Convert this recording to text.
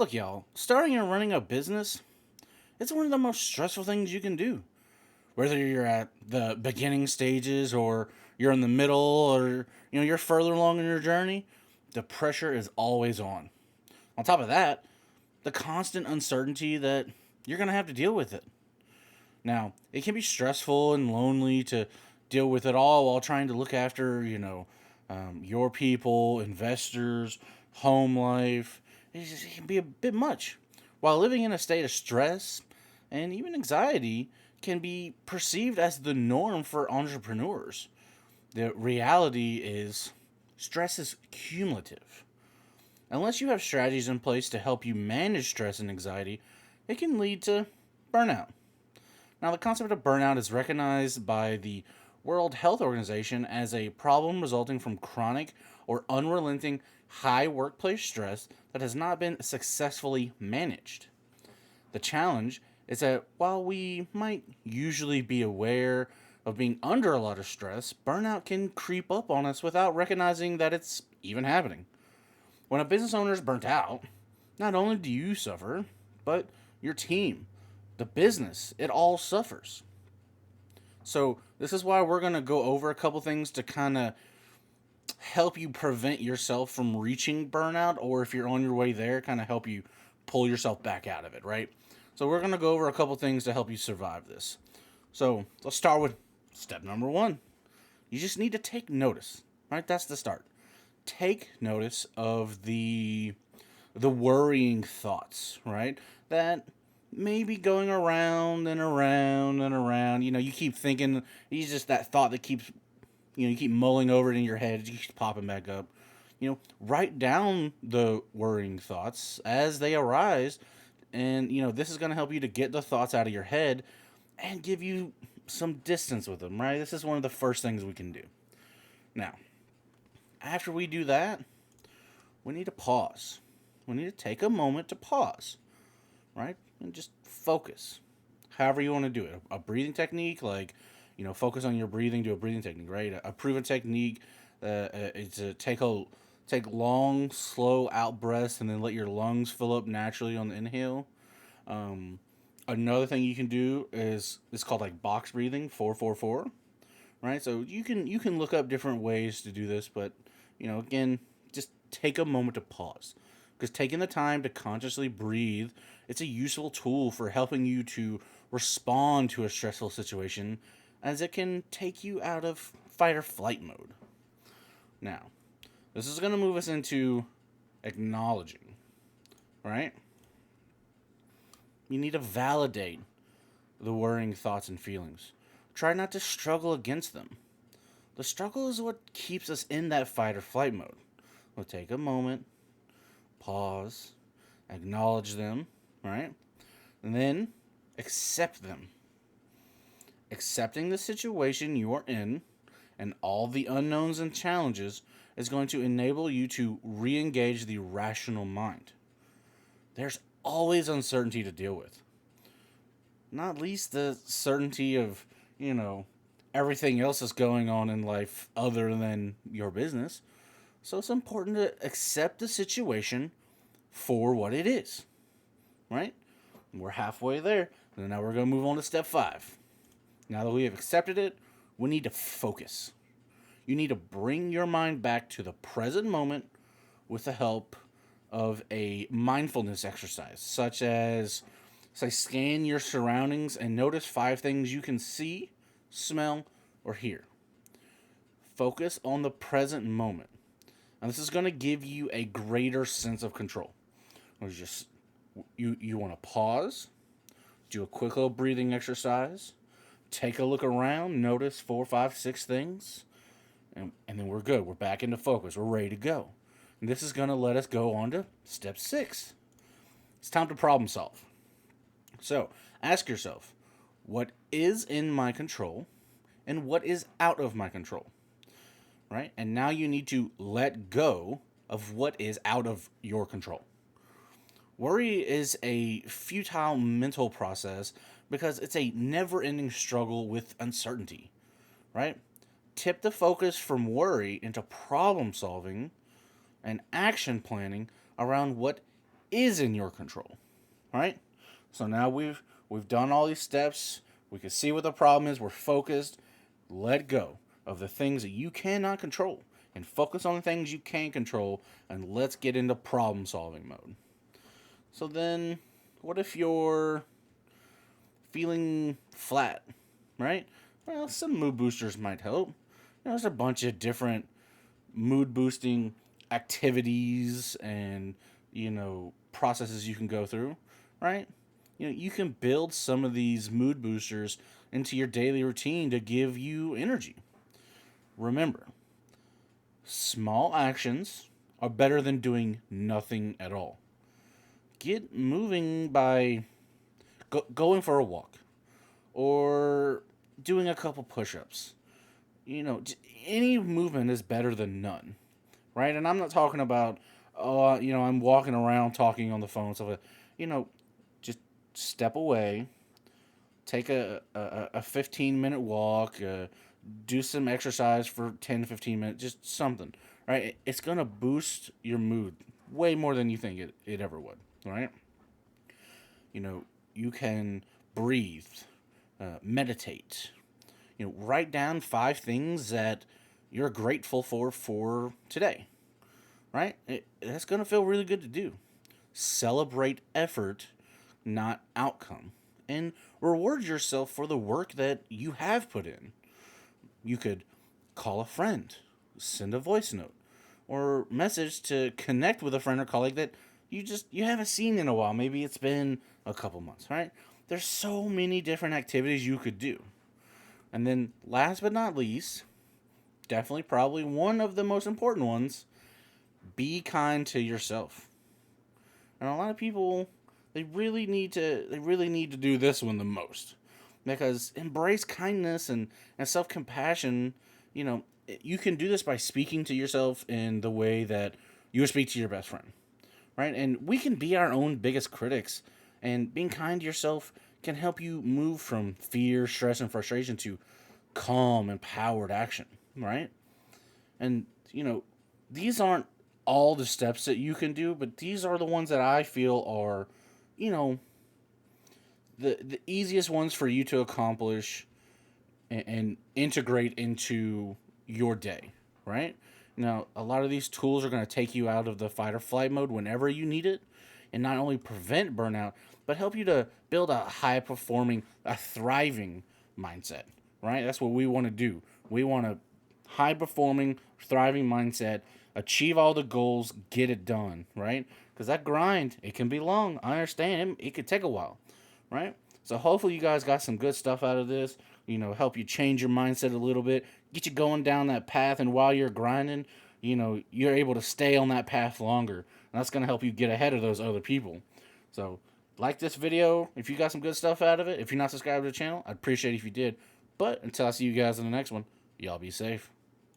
Look, y'all, starting and running a business, it's one of the most stressful things you can do. Whether you're at the beginning stages or you're in the middle or you're further along in your journey, the pressure is always on. On top of that, the constant uncertainty that you're going to have to deal with it. Now, it can be stressful and lonely to deal with it all while trying to look after, your people, investors, home life. It can be a bit much. While living in a state of stress and even anxiety can be perceived as the norm for entrepreneurs, the reality is stress is cumulative. Unless you have strategies in place to help you manage stress and anxiety, it can lead to burnout. Now, the concept of burnout is recognized by the World Health Organization as a problem resulting from chronic or unrelenting high workplace stress that has not been successfully managed. The challenge is that while we might usually be aware of being under a lot of stress, burnout can creep up on us without recognizing that it's even happening. When a business owner is burnt out, not only do you suffer, but your team, the business, it all suffers. So, this is why we're going to go over a couple things to kind of help you prevent yourself from reaching burnout, or if you're on your way there, kind of help you pull yourself back out of it, right? So, we're going to go over a couple things to help you survive this. So, let's start with step number one. You just need to take notice, right? That's the start. Take notice of the worrying thoughts, right? That may be going around and around and around. You keep thinking, it's just that thought that keeps, you keep mulling over it in your head. It keeps popping back up. Write down the worrying thoughts as they arise. And, this is going to help you to get the thoughts out of your head and give you some distance with them, right? This is one of the first things we can do. Now, after we do that, we need to pause. We need to take a moment to pause, right? And just focus. However you want to do it. A breathing technique, like, focus on your breathing, do a breathing technique, right? A proven technique is to take long, slow out breaths and then let your lungs fill up naturally on the inhale. Another thing you can do is it's called like box breathing, 4-4-4, right? So you can look up different ways to do this, but again, just take a moment to pause. Because taking the time to consciously breathe, it's a useful tool for helping you to respond to a stressful situation, as it can take you out of fight or flight mode. Now, this is going to move us into acknowledging, right? You need to validate the worrying thoughts and feelings. Try not to struggle against them. The struggle is what keeps us in that fight or flight mode. We'll take a moment, pause, acknowledge them, right? And then accept them. Accepting the situation you are in and all the unknowns and challenges is going to enable you to re engage the rational mind. There's always uncertainty to deal with. Not least the certainty of, everything else that's going on in life other than your business. So it's important to accept the situation for what it is, right? We're halfway there, and now we're going to move on to step 5. Now that we have accepted it, we need to focus. You need to bring your mind back to the present moment with the help of a mindfulness exercise, such as, say, scan your surroundings and notice 5 things you can see, smell, or hear. Focus on the present moment. And this is going to give you a greater sense of control. You want to pause, do a quick little breathing exercise, take a look around, notice 4, 5, 6 things, and then we're good. We're back into focus. We're ready to go. And this is going to let us go on to step 6. It's time to problem solve. So ask yourself, what is in my control and what is out of my control? Right? And now you need to let go of what is out of your control. Worry is a futile mental process because it's a never-ending struggle with uncertainty, right? Tip the focus from worry into problem solving and action planning around what is in your control, right? So now we've done all these steps. We can see what the problem is. We're focused. Let go of the things that you cannot control and focus on the things you can control, and let's get into problem solving mode. So then, what if you're feeling flat, right? Well, some mood boosters might help. There's a bunch of different mood boosting activities and, processes you can go through, right? You can build some of these mood boosters into your daily routine to give you energy. Remember, small actions are better than doing nothing at all. Get moving by going for a walk or doing a couple push ups. Any movement is better than none, right? And I'm not talking about, I'm walking around talking on the phone, stuff like that. Just step away, take a 15-minute walk, do some exercise for 10 to 15 minutes, just something, right? It's going to boost your mood way more than you think it ever would, right? You can breathe, meditate, write down 5 things that you're grateful for today, right? That's going to feel really good to do. Celebrate effort, not outcome, and reward yourself for the work that you have put in. You could call a friend, send a voice note, or message to connect with a friend or colleague that you haven't seen in a while. Maybe it's been a couple months, right? There's so many different activities you could do. And then last but not least, definitely probably one of the most important ones, be kind to yourself. And a lot of people, they really need to do this one the most. Because embrace kindness and self-compassion. You can do this by speaking to yourself in the way that you would speak to your best friend, right? And we can be our own biggest critics, and being kind to yourself can help you move from fear, stress, and frustration to calm, empowered action, right? And, these aren't all the steps that you can do, but these are the ones that I feel are, you know, the easiest ones for you to accomplish and integrate into your day, right? Now, a lot of these tools are going to take you out of the fight or flight mode whenever you need it, and not only prevent burnout, but help you to build a high performing, a thriving mindset, right? That's what we want to do. We want a high performing, thriving mindset, achieve all the goals, get it done, right? Because that grind, it can be long. I understand it could take a while, right? So hopefully you guys got some good stuff out of this, help you change your mindset a little bit, get you going down that path, and while you're grinding, you're able to stay on that path longer. And that's going to help you get ahead of those other people. So, like this video, if you got some good stuff out of it. If you're not subscribed to the channel, I'd appreciate it if you did. But until I see you guys in the next one, y'all be safe.